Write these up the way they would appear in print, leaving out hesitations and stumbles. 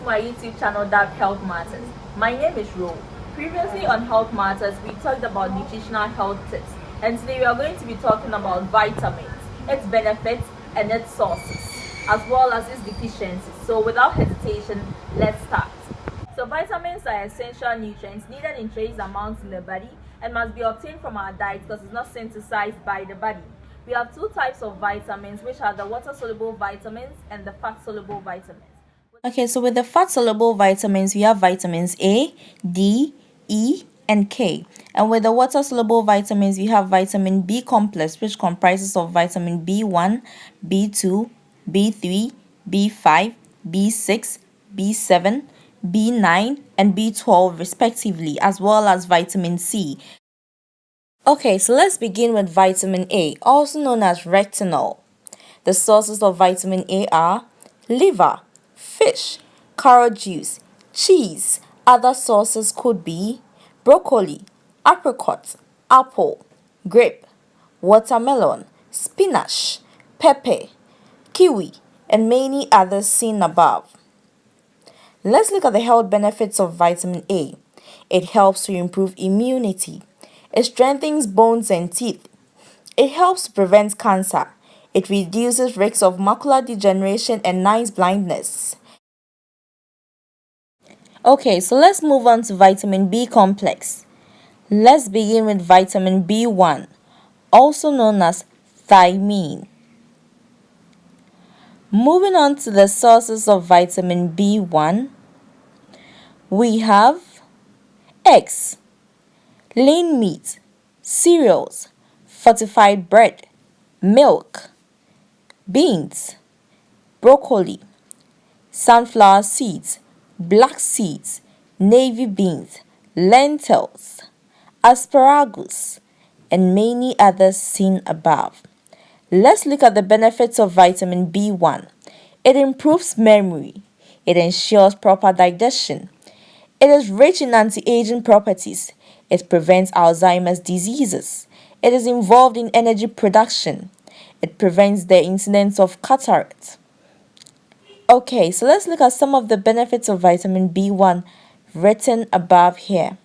my YouTube channel That Health Matters. My name is Ro. Previously on Health Matters, we talked about nutritional health tips, and today we are going to be talking about vitamins, its benefits, and its sources, as well as its deficiencies. So without hesitation, let's start. So vitamins are essential nutrients needed in trace amounts in the body and must be obtained from our diet because it's not synthesized by the body. We have two types of vitamins, which are the water-soluble vitamins and the fat-soluble vitamins. Okay, so with the fat-soluble vitamins, we have vitamins A, D, E, and K. And with the water-soluble vitamins, we have vitamin B complex, which comprises of vitamin B1, B2, B3, B5, B6, B7, B9, and B12 respectively, as well as vitamin C. Okay, so let's begin with vitamin A, also known as retinol. The sources of vitamin A are liver, fish, carrot juice, cheese. Other sources could be broccoli, apricot, apple, grape, watermelon, spinach, pepper, kiwi, and many others seen above. Let's look at the health benefits of vitamin A. It helps to improve immunity. It strengthens bones and teeth. It helps to prevent cancer. It reduces risks of macular degeneration and night blindness. Okay, so let's move on to vitamin B complex. Let's begin with vitamin B1, also known as thiamine. Moving on to the sources of vitamin B1, we have eggs, lean meat, cereals, fortified bread, milk, beans, broccoli, sunflower seeds, black seeds, navy beans, lentils, asparagus, and many others seen above. Let's look at the benefits of vitamin B1. It improves memory. It ensures proper digestion. It is rich in anti-aging properties. It prevents Alzheimer's diseases. It is involved in energy production. It prevents the incidence of cataract. Okay, so let's look at some of the benefits of vitamin B1 written above here.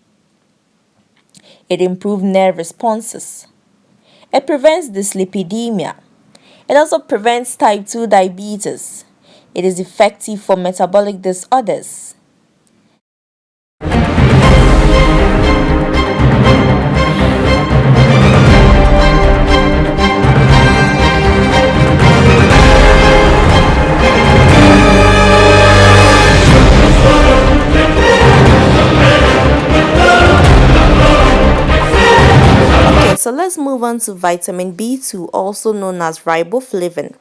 It improves nerve responses. It prevents dyslipidemia. It also prevents type 2 diabetes. It is effective for metabolic disorders. So let's move on to vitamin B2, also known as riboflavin.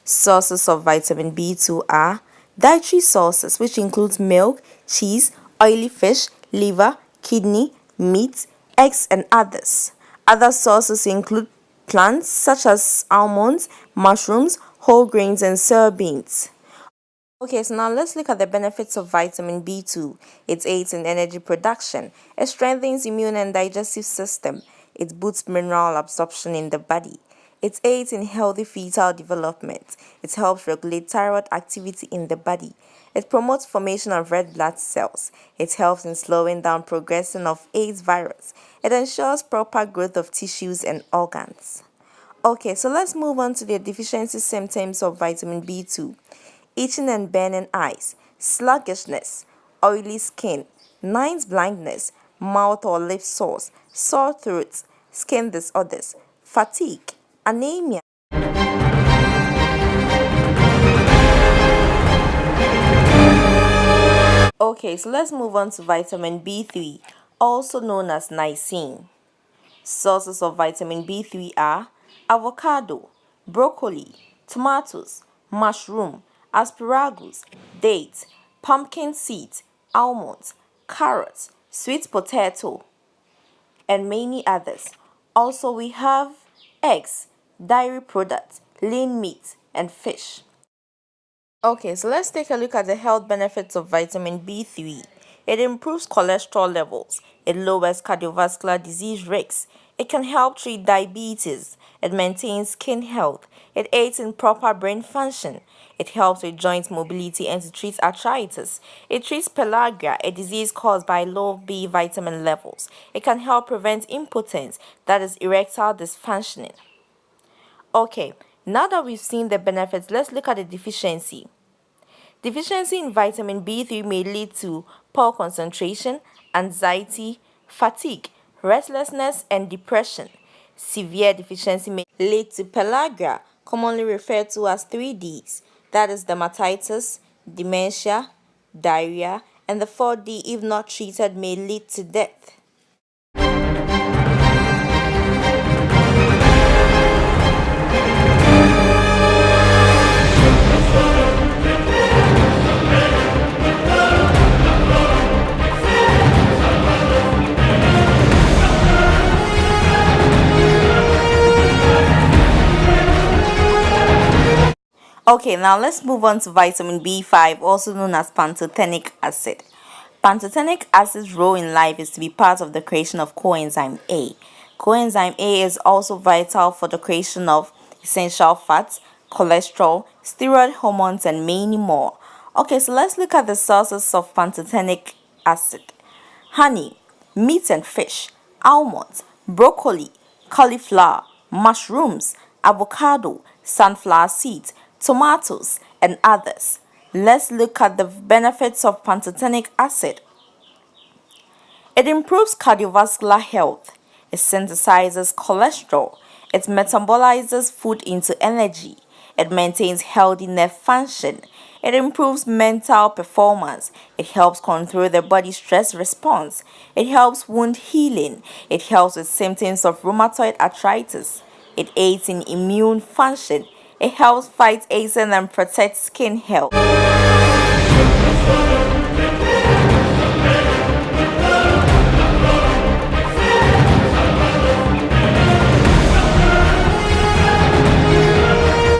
Sources of vitamin B2 are dietary sources, which includes milk, cheese, oily fish, liver, kidney, meat, eggs, and others. Other sources include plants such as almonds, mushrooms, whole grains, and soybeans. Okay, so now let's look at the benefits of vitamin B2. It aids in energy production. It strengthens immune and digestive system. It boosts mineral absorption in the body. It aids in healthy fetal development. It helps regulate thyroid activity in the body. It promotes formation of red blood cells. It helps in slowing down progression of AIDS virus. It ensures proper growth of tissues and organs. Okay, so let's move on to the deficiency symptoms of vitamin B2. Itching and burning eyes, sluggishness, oily skin, night blindness, mouth or lip sores, sore throats, skin disorders, fatigue, anemia. Okay, so let's move on to vitamin B3, also known as niacin. Sources of vitamin B3 are avocado, broccoli, tomatoes, mushroom, asparagus, dates, pumpkin seeds, almonds, carrots, sweet potato, and many others. Also, we have eggs, dairy products, lean meat, and fish. Okay, so let's take a look at the health benefits of vitamin B3. It improves cholesterol levels. It lowers cardiovascular disease risks. It can help treat diabetes. It maintains skin health. It aids in proper brain function. It helps with joint mobility and it treats arthritis. It treats pellagra, a disease caused by low B vitamin levels. It can help prevent impotence, that is erectile dysfunctioning. Okay, now that we've seen the benefits, let's look at the deficiency. Deficiency in vitamin B3 may lead to poor concentration, anxiety, fatigue, restlessness, and depression. Severe deficiency may lead to pellagra, commonly referred to as 3Ds, that is dermatitis, dementia, diarrhea, and the 4D, if not treated, may lead to death. Okay, now let's move on to vitamin B5, also known as pantothenic acid. Pantothenic acid's role in life is to be part of the creation of coenzyme A. Coenzyme A is also vital for the creation of essential fats, cholesterol, steroid hormones, and many more. Okay, so let's look at the sources of pantothenic acid. Honey, meat and fish, almonds, broccoli, cauliflower, mushrooms, avocado, sunflower seeds, tomatoes, and others. Let's look at the benefits of pantothenic acid. It improves cardiovascular health. It synthesizes cholesterol. It metabolizes food into energy. It maintains healthy nerve function. It improves mental performance. It helps control the body stress response. It helps wound healing. It helps with symptoms of rheumatoid arthritis. It aids in immune function. It helps fight aging and protect skin health.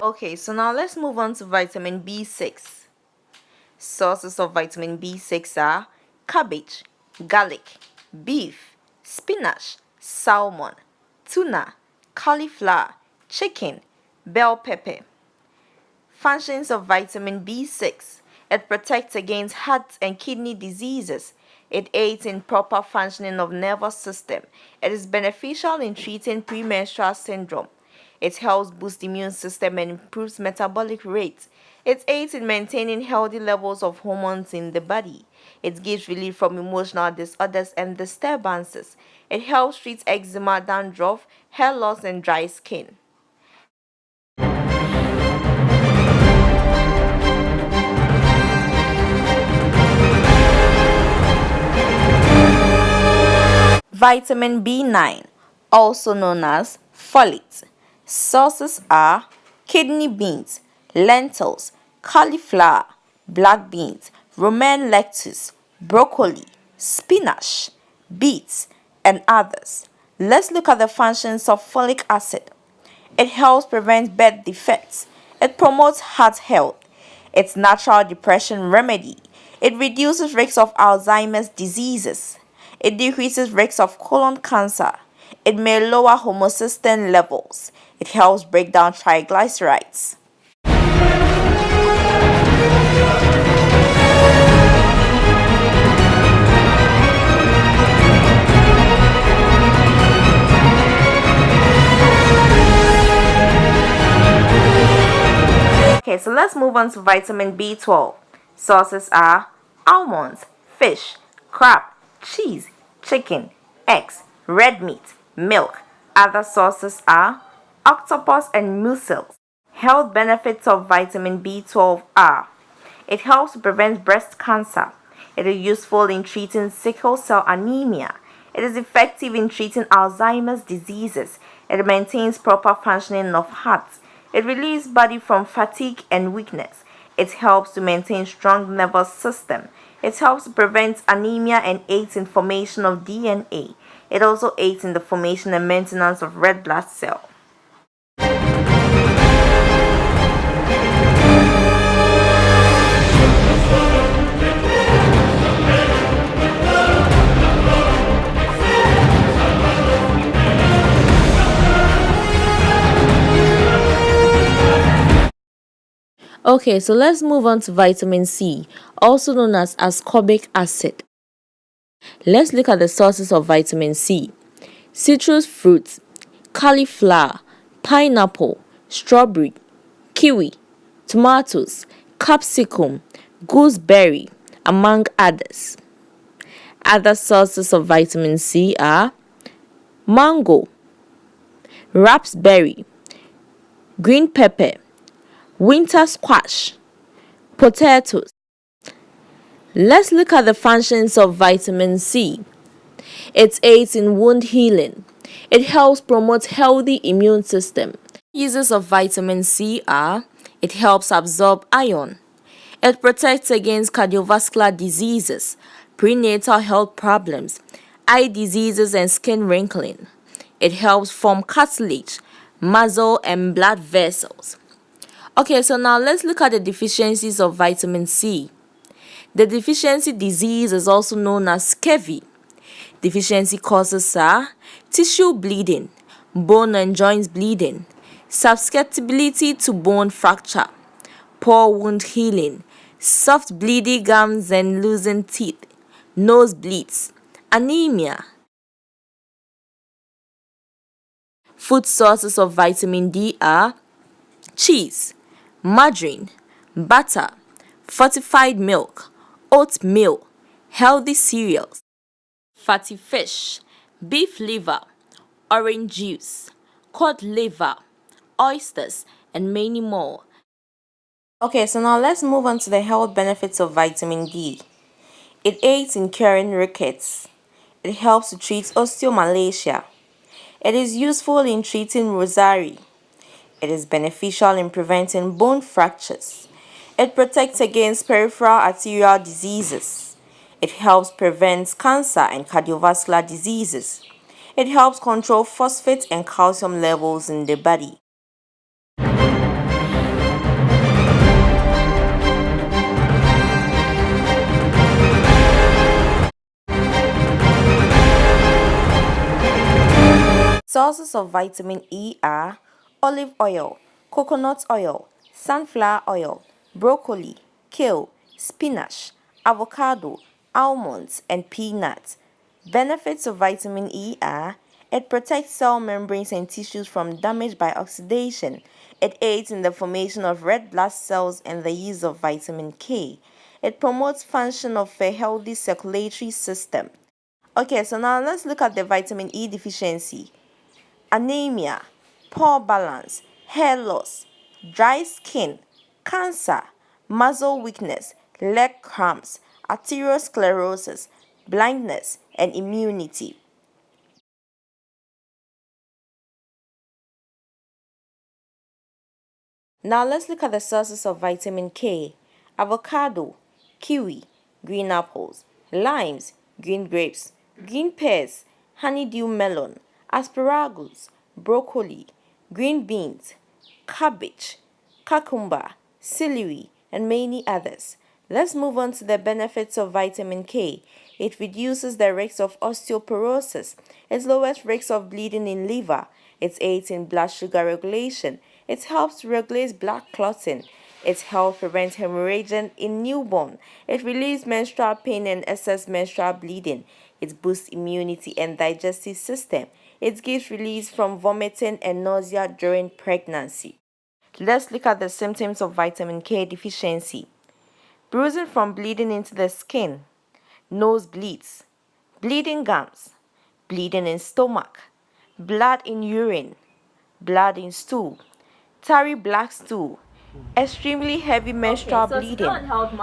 Okay, so now let's move on to vitamin B6. Sources of vitamin B6 are cabbage, garlic, beef, spinach, salmon, tuna, cauliflower, chicken, bell pepper. Functions of vitamin B6. It protects against heart and kidney diseases. It aids in proper functioning of nervous system. It is beneficial in treating premenstrual syndrome. It helps boost immune system and improves metabolic rate. It aids in maintaining healthy levels of hormones in the body. It gives relief from emotional disorders and disturbances. It helps treat eczema, dandruff, hair loss, and dry skin. Vitamin B9, also known as folate. Sources are kidney beans, lentils, cauliflower, black beans, romaine lettuce, broccoli, spinach, beets, and others. Let's look at the functions of folic acid. It helps prevent birth defects. It promotes heart health. It's natural depression remedy. It reduces risks of Alzheimer's diseases. It decreases risks of colon cancer. It may lower homocysteine levels. It helps break down triglycerides. Okay, so let's move on to vitamin B12. Sources are almonds, fish, crab, cheese, chicken, eggs, red meat, milk. Other sources are octopus and mussels. Health benefits of vitamin B12 are: it helps to prevent breast cancer. It is useful in treating sickle cell anemia. It is effective in treating Alzheimer's diseases. It maintains proper functioning of heart. It relieves body from fatigue and weakness. It helps to maintain strong nervous system. It helps to prevent anemia and aids in formation of DNA. It also aids in the formation and maintenance of red blood cells. Okay, so let's move on to vitamin C, also known as ascorbic acid. Let's look at the sources of vitamin C. Citrus fruits, cauliflower, pineapple, strawberry, kiwi, tomatoes, capsicum, gooseberry, among others. Other sources of vitamin C are mango, raspberry, green pepper, winter squash, potatoes. Let's look at the functions of vitamin C. It aids in wound healing. It helps promote healthy immune system. Uses of vitamin C are: it helps absorb iron. It protects against cardiovascular diseases, prenatal health problems, eye diseases and skin wrinkling. It helps form cartilage, muscle and blood vessels. Okay, so now let's look at the deficiencies of vitamin C. The deficiency disease is also known as scurvy. Deficiency causes are tissue bleeding, bone and joints bleeding, susceptibility to bone fracture, poor wound healing, soft bleedy gums and loosened teeth, nosebleeds, anemia. Food sources of vitamin D are cheese, margarine, butter, fortified milk, oatmeal, healthy cereals, fatty fish, beef liver, orange juice, cod liver, oysters, and many more. Okay, so now let's move on to the health benefits of vitamin D. It aids in curing rickets. It helps to treat osteomalacia. It is useful in treating rosacea. It is beneficial in preventing bone fractures. It protects against peripheral arterial diseases. It helps prevent cancer and cardiovascular diseases. It helps control phosphate and calcium levels in the body. Sources of vitamin E are olive oil, coconut oil, sunflower oil, broccoli, kale, spinach, avocado, almonds, and peanuts. Benefits of vitamin E are: it protects cell membranes and tissues from damage by oxidation. It aids in the formation of red blood cells and the use of vitamin K. It promotes function of a healthy circulatory system. Okay, so now let's look at the vitamin E deficiency. Anemia, poor balance, hair loss, dry skin, cancer, muscle weakness, leg cramps, arteriosclerosis, blindness, and immunity. Now let's look at the sources of vitamin K. Avocado, kiwi, green apples, limes, green grapes, green pears, honeydew melon, asparagus, broccoli, green beans, cabbage, cucumber, celery, and many others. Let's move on to the benefits of vitamin K. It reduces the risk of osteoporosis. It lowers risk of bleeding in liver. It aids in blood sugar regulation. It helps regulate blood clotting. It helps prevent hemorrhage in newborn. It relieves menstrual pain and excess menstrual bleeding. It boosts immunity and digestive system. It gives relief from vomiting and nausea during pregnancy. Let's look at the symptoms of vitamin K deficiency. Bruising from bleeding into the skin, nosebleeds, bleeding gums, bleeding in stomach, blood in urine, blood in stool, tarry black stool, extremely heavy menstrual bleeding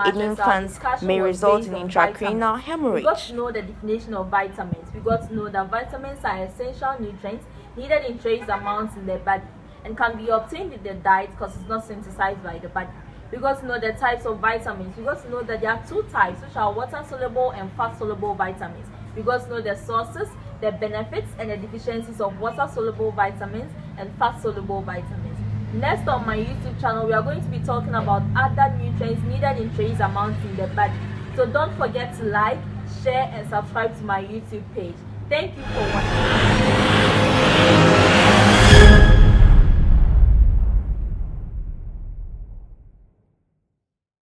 in infants may result in intracranial hemorrhage. We got to know the definition of vitamins. We got to know that vitamins are essential nutrients needed in trace amounts in the body and can be obtained in the diet because it's not synthesized by the body. We got to know the types of vitamins. We got to know that there are two types, which are water-soluble and fat-soluble vitamins. We got to know the sources, the benefits, and the deficiencies of water-soluble vitamins and fat-soluble vitamins. Next on my YouTube channel, we are going to be talking about other nutrients needed in trace amounts in the body. So don't forget to like, share, and subscribe to my YouTube page. Thank you for watching.